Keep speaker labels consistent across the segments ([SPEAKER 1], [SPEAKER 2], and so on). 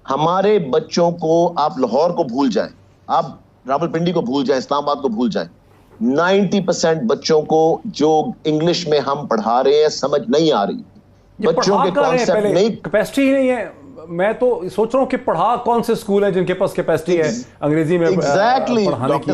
[SPEAKER 1] हमारे बच्चों को, आप लाहौर को भूल जाएं, आप रावलपिंडी को भूल जाएं, इस्लामाबाद को भूल जाएं, 90% बच्चों को जो इंग्लिश में हम पढ़ा रहे हैं समझ नहीं आ रही। बच्चों के कॉन्सेप्ट नहीं,
[SPEAKER 2] कैपेसिटी ही नहीं है। मैं तो सोच रहा हूँ कि पढ़ा कौन से स्कूल है जिनके पास कैपेसिटी है अंग्रेजी में पढ़ाने की,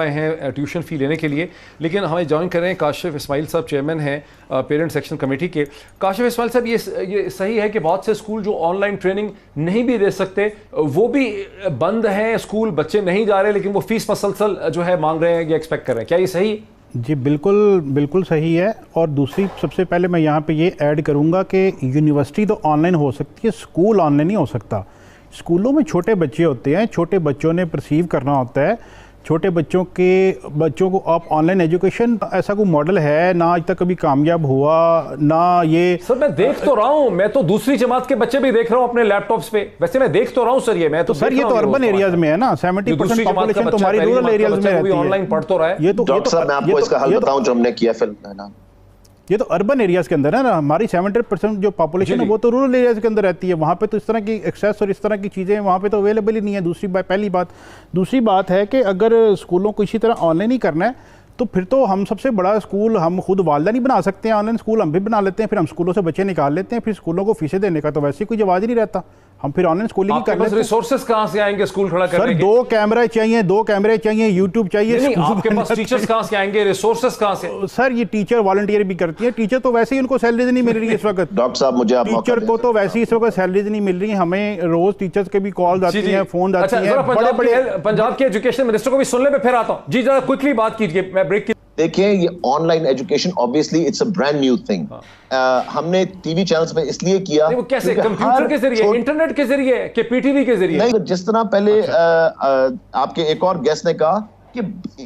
[SPEAKER 2] हैं ट्यूशन फी लेने के लिए। लेकिन हमें ज्वाइन कर रहे हैं काशिफ इस्माइल साहब, चेयरमैन हैं पेरेंट सेक्शन कमेटी के। काशिफ इस्माइल साहब, ये सही है कि बहुत से स्कूल जो ऑनलाइन ट्रेनिंग नहीं भी दे सकते वो भी बंद हैं, स्कूल बच्चे नहीं जा रहे लेकिन वो फीस मसलसल जो है मांग रहे हैं या एक्सपेक्ट कर रहे हैं, क्या ये सही है?
[SPEAKER 3] जी बिल्कुल सही है। और दूसरी, सबसे पहले मैं यहाँ पे ये ऐड करूँगा कि यूनिवर्सिटी तो ऑनलाइन हो सकती है, स्कूल ऑनलाइन नहीं हो सकता। स्कूलों में छोटे बच्चे होते हैं, छोटे बच्चों ने परसीव करना होता है। छोटे बच्चों को आप ऑनलाइन एजुकेशन, ऐसा कोई मॉडल है ना आज तक कभी कामयाब हुआ ना। ये
[SPEAKER 2] सर मैं देख तो रहा हूँ, मैं तो दूसरी जमात के बच्चे भी देख रहा हूँ अपने लैपटॉप्स पे। वैसे मैं देख तो रहा हूँ सर, ये मैं तो
[SPEAKER 3] सर ये तो अर्बन एरियाज में है ना, 70% पॉपुलेशन तुम्हारी रूरल एरियाज में रहती है,
[SPEAKER 2] ऑनलाइन पढ़ तो रहा है।
[SPEAKER 1] ये तो डॉक्टर साहब मैं आपको इसका हल बताऊं जो हमने किया फिलहाल,
[SPEAKER 3] ये तो अर्बन एरियाज के अंदर है ना। हमारी 70% जो पॉपुलेशन है वो तो रूरल एरियाज के अंदर रहती है। वहाँ पे तो इस तरह की एक्सेस और इस तरह की चीज़ें वहाँ पे तो अवेलेबल ही नहीं है। पहली बात। दूसरी बात है कि अगर स्कूलों को इसी तरह ऑनलाइन ही करना है तो फिर तो हम सबसे बड़ा स्कूल हम खुद वालदा नहीं बना सकते हैं, ऑनलाइन स्कूल हम भी बना लेते हैं, फिर हम स्कूलों से बच्चे निकाल लेते हैं, फिर स्कूलों को फीसें देने का तो वैसे कोई जवाब ही नहीं रहता, हम फिर ऑनलाइन स्कूलिंग ही कर लेते हैं।
[SPEAKER 2] रिसोर्सेज कहां से आएंगे स्कूल खड़ा करने के?
[SPEAKER 3] 2 कैमरे चाहिए, यूट्यूब चाहिए।
[SPEAKER 2] आपके पास टीचर्स कहां से आएंगे, रिसोर्सेज कहां से?
[SPEAKER 3] सर ये टीचर वॉलंटियर भी करती है, टीचर तो वैसे ही उनको सैलरीज नहीं मिल रही है इस वक्त।
[SPEAKER 1] डॉक्टर साहब मुझे आप
[SPEAKER 3] टीचर को तो वैसे ही इस वक्त सैलरीज नहीं मिल रही है। हमें रोज टीचर्स के भी कॉल आती हैं, फोन आती हैं।
[SPEAKER 2] पंजाब के एजुकेशन मिनिस्टर को भी सुनने पे फिर आता हूं जी, जरा क्विकली बात कीजिए, मैं ब्रेक की।
[SPEAKER 1] देखिए ये online education obviously it's a brand new thing. हमने टीवी चैनल्स पे इसलिए किया,
[SPEAKER 2] वो कैसे, कंप्यूटर के जरिए, इंटरनेट के जरिए, के पीटीवी के जरिए?
[SPEAKER 1] नहीं, जिस तरह पहले आपके एक और गेस्ट ने कहा कि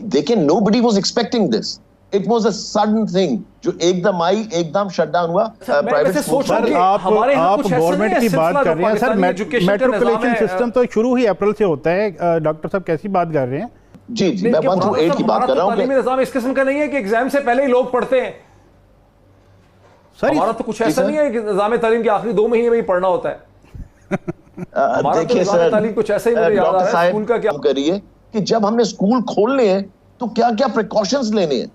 [SPEAKER 1] देखिए nobody was expecting this, it was a sudden thing जो एकदम आई, एकदम शटडाउन हुआ प्राइवेट स्कूल।
[SPEAKER 3] आप गवर्नमेंट की बात कर रहे हैं सर, मेट्रिकुलेशन सिस्टम तो शुरू ही अप्रैल से होता है। डॉक्टर साहब कैसी बात कर रहे हैं?
[SPEAKER 1] जी मैं 1 to 8 की बात कर रहा हूं।
[SPEAKER 2] निजाम इस किस्म का नहीं है कि एग्जाम से पहले ही लोग पढ़ते हैं सर। हमारा तो कुछ ऐसा नहीं है कि निजाम तालीम के आखिरी 2 महीने में ही पढ़ना होता है।
[SPEAKER 1] देखिए सर,
[SPEAKER 2] तालीम कुछ ऐसा ही मुझे याद आ रहा है। स्कूल का क्या करिए
[SPEAKER 1] कि जब हमने स्कूल खोलने हैं तो क्या क्या प्रिकॉशंस लेने हैं,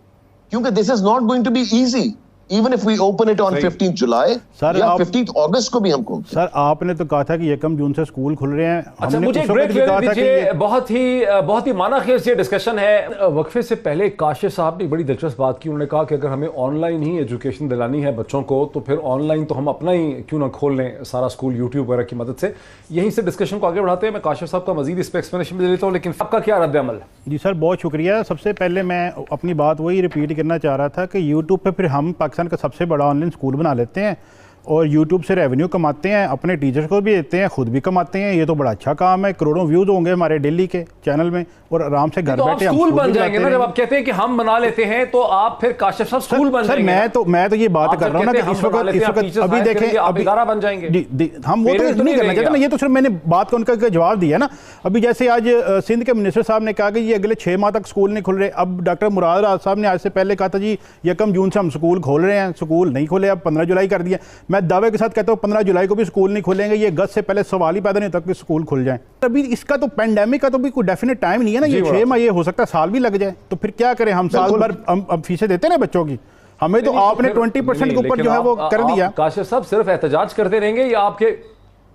[SPEAKER 1] क्योंकि this is not going to be easy even if we open it on 15 July या 15 अगस्त को भी हम खोल।
[SPEAKER 3] सर आपने तो कहा था कि 1 जून से स्कूल खुल रहे हैं।
[SPEAKER 2] अच्छा मुझे ब्रेक ले दीजिए, बहुत ही मानाखेज ये डिस्कशन है। वक्फे से पहले काशिफ साहब ने बड़ी दिलचस्प बात की। उन्होंने कहा कि अगर हमें ऑनलाइन ही एजुकेशन दिलानी है बच्चों को तो फिर ऑनलाइन तो हम अपना ही क्यों ना खोल लें सारा स्कूल यूट्यूब वगैरह की मदद से। यहीं से डिस्कशन को आगे बढ़ाते हैं। मैं काशिफ साहब का मजीद इस पर एक्सप्लेनेशन दे लेता हूँ, लेकिन आपका क्या रद्द अमल?
[SPEAKER 3] जी सर बहुत शुक्रिया। सबसे पहले मैं अपनी बात वही रिपीट करना चाह रहा था कि यूट्यूब पर फिर हम पाकिस्तान का सबसे बड़ा स्कूल बना लेते हैं और YouTube से रेवेन्यू कमाते हैं, अपने टीचर्स को भी देते हैं, खुद भी कमाते हैं। ये तो बड़ा अच्छा काम है, करोड़ों व्यूज होंगे हमारे डेली के चैनल में और आराम से घर बैठे हम
[SPEAKER 2] स्कूल बन जाएंगे ना। जब आप कहते हैं कि हम बना लेते हैं तो आप फिर काशिफ साहब स्कूल बन जाएंगे।
[SPEAKER 3] मैं तो ये बात कर रहा हूं ना कि इस वक्त अभी देखें
[SPEAKER 2] आप इदारा बन जाएंगे।
[SPEAKER 3] हम वो तो नहीं करना चाहते ना, ये तो सिर्फ मैंने बात को उनका जवाब दिया ना। अभी जैसे आज सिंध के मिनिस्टर साहब ने कहा कि ये अगले 6 माह तक स्कूल नहीं खुल रहे। अब डॉक्टर मुराद राज साहब ने आज से पहले कहा था जी 1 जून से हम स्कूल खोल रहे हैं, स्कूल नहीं खोले, अब 15 जुलाई कर दिया। मैं दावे के साथ कहता हूँ 15 जुलाई को भी स्कूल नहीं खोलेंगे। ये अगस्त से पहले सवाल ही पैदा नहीं होता कि स्कूल खुल जाए। अभी इसका तो पेंडेमिक का तो भी कोई डेफिनेट टाइम नहीं है ना। ये 6 माह, ये हो सकता है साल भी लग जाए, तो फिर क्या करें हम? साल भर अब फीसें देते हैं ना बच्चों की। हमें तो आपने 20% के ऊपर जो है वो कर दिया।
[SPEAKER 2] काशिफ साहब सिर्फ एहतजाज करते रहेंगे या आपके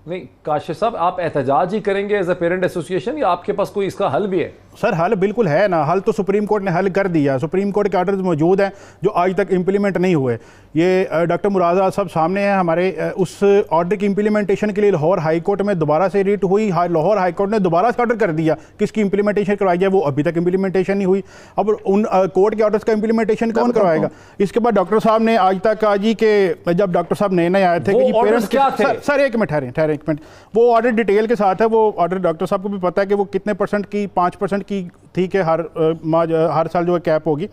[SPEAKER 2] नहीं काशिफ साहब आप एहतजाज ही करेंगे एज अ पेरेंट एसोसिएशन या आपके पास कोई इसका हल भी है?
[SPEAKER 3] सर हल बिल्कुल है ना। हल तो सुप्रीम कोर्ट ने हल कर दिया। सुप्रीम कोर्ट के ऑर्डर्स मौजूद हैं जो आज तक इंप्लीमेंट नहीं हुए। ये डॉक्टर मुराद राज साहब सामने हैं हमारे। उस ऑर्डर की इंप्लीमेंटेशन के लिए लाहौर हाई कोर्ट में दोबारा से रिट हुई। लाहौर हाई कोर्ट ने दोबारा से ऑर्डर कर दिया कि इसकी इंप्लीमेंटेशन करवाई जाए। वो अभी तक इंप्लीमेंटेशन नहीं हुई। अब उन कोर्ट के ऑर्डर्स का इंप्लीमेंटेशन कौन करवाएगा? इसके बाद डॉक्टर साहब ने आज तक कहा जी कि जब डॉक्टर साहब नए आए थे कि पेरेंट्स क्या थे। सर एक मिनट ठहरे एक मिनट। वो ऑर्डर डिटेल के साथ है। वो ऑर्डर डॉक्टर साहब को भी पता है कि वो कितने % की 5% की थी कि हर साल जो है कैप होगी।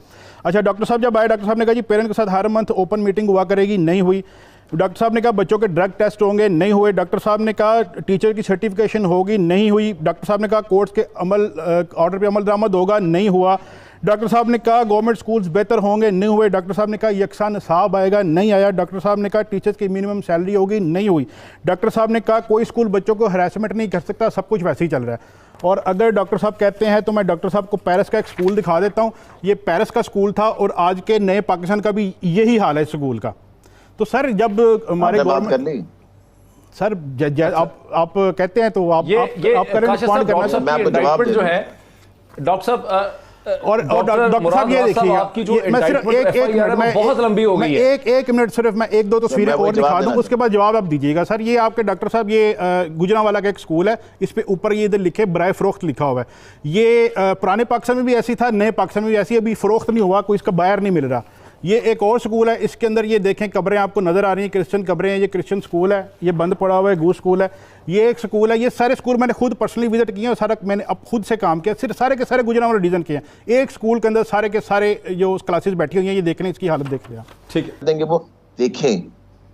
[SPEAKER 3] अच्छा डॉक्टर साहब जब आए, डॉक्टर साहब ने कहा जी पेरेंट्स के साथ हर मंथ ओपन मीटिंग हुआ करेगी, नहीं हुई। डॉक्टर साहब ने कहा बच्चों के ड्रग टेस्ट होंगे, नहीं हुए। डॉक्टर साहब ने कहा टीचर की सर्टिफिकेशन होगी, नहीं हुई। डॉक्टर साहब ने कहा कोर्ट्स के ऑर्डर पे अमल दरामद होगा, नहीं हुआ। डॉक्टर साहब ने कहा गवर्नमेंट स्कूल्स बेहतर होंगे, नहीं हुए। डॉक्टर साहब ने कहा यकसा निसाब आएगा, नहीं आया। डॉक्टर साहब ने कहा टीचर्स की मिनिमम सैलरी होगी, नहीं हुई। डॉक्टर साहब ने कहा कोई स्कूल बच्चों को हरासमेंट नहीं कर सकता, सब कुछ वैसे ही चल रहा है। और अगर डॉक्टर साहब कहते हैं तो मैं डॉक्टर साहब को पेरिस का एक स्कूल दिखा देता हूँ। ये पेरिस का स्कूल था और आज के नए पाकिस्तान का भी यही हाल है स्कूल का। तो सर जब हमारे गवर्नमेंट सर आप कहते हैं तो आप करें रिस्पॉन्ड करना
[SPEAKER 2] जो है डॉक्टर साहब
[SPEAKER 3] और डॉक्टर साहब ये देखिए
[SPEAKER 2] आपकी जो
[SPEAKER 3] मैं सिर्फ एक मिनट
[SPEAKER 2] बहुत लंबी हो गई है,
[SPEAKER 3] एक मिनट सिर्फ मैं एक दो तस्वीरें और दिखा दूं, उसके बाद जवाब आप दीजिएगा। सर ये आपके डॉक्टर साहब ये गुजरांवाला का एक स्कूल है, इस पे ऊपर ये इधर लिखे बराए फरोख्त लिखा हुआ है। ये पुराने पाकिस्तान में भी ऐसी था, नए पाकिस्तान में भी ऐसी, अभी फरोख्त नहीं हुआ, कोई इसका बायर नहीं मिल रहा। ये एक और स्कूल है, इसके अंदर ये देखें कब्रें आपको नजर आ रही हैं, क्रिश्चियन कब्रें हैं। ये क्रिश्चियन स्कूल है, ये बंद पड़ा हुआ है, गू स्कूल है। ये एक स्कूल है। ये सारे स्कूल मैंने खुद पर्सनली विजिट किए और सारा मैंने अब खुद से काम किया, सिर्फ सारे के सारे गुजरांवाला डिवीजन के हैं। एक स्कूल के अंदर सारे के सारे जो क्लासेस बैठी हुई हैं, ये देख लें, इसकी हालत देख लिया।
[SPEAKER 2] ठीक है,
[SPEAKER 1] देंगे वो देखें।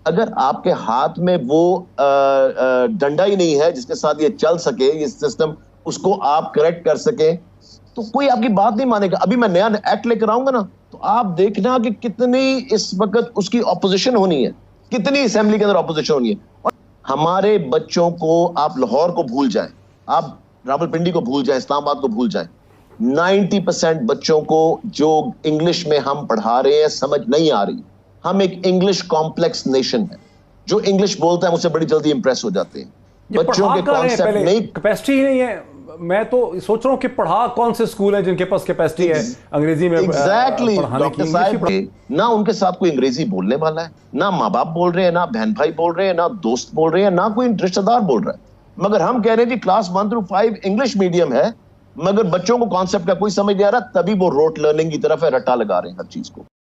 [SPEAKER 1] अगर आपके हाथ में वो डंडा ही नहीं है जिसके साथ ये चल सके, ये सिस्टम, उसको आप करेक्ट कर सके, तो कोई आपकी बात नहीं मानेगा। अभी मैं नया एक्ट लेकर आऊंगा ना, तो आप देखना कि कितनी इस वक्त उसकी ऑपोजिशन होनी है, कितनी असेंबली के अंदर ऑपोजिशन होनी है। और हमारे बच्चों को आप लाहौर को भूल जाएं, आप रावलपिंडी को भूल जाएं, इस्लामाबाद को भूल जाएं, 90% बच्चों को जो इंग्लिश में हम पढ़ा रहे हैं समझ नहीं आ रही। हम एक इंग्लिश कॉम्प्लेक्स नेशन है, जो इंग्लिश बोलता है मुझसे बड़ी जल्दी इंप्रेस हो जाते हैं। बच्चों के कॉन्सेप्ट नहीं,
[SPEAKER 2] कैपेसिटी ही नहीं है। मैं तो सोच रहा हूं कि पढ़ा कौन से स्कूल है जिनके पास कैपेसिटी है अंग्रेजी में
[SPEAKER 1] एग्जैक्टली डॉक्टर साहब, ना उनके साथ कोई अंग्रेजी बोलने वाला है, ना माँ बाप बोल रहे हैं, ना बहन भाई बोल रहे हैं, ना दोस्त बोल रहे हैं, ना कोई रिश्तेदार बोल रहा है। मगर हम कह रहे हैं कि क्लास 1 through 5 इंग्लिश मीडियम है, मगर बच्चों को कॉन्सेप्ट का कोई समझ नहीं आ रहा, तभी वो रोट लर्निंग की तरफ है, रट्टा लगा रहे हैं हर चीज को।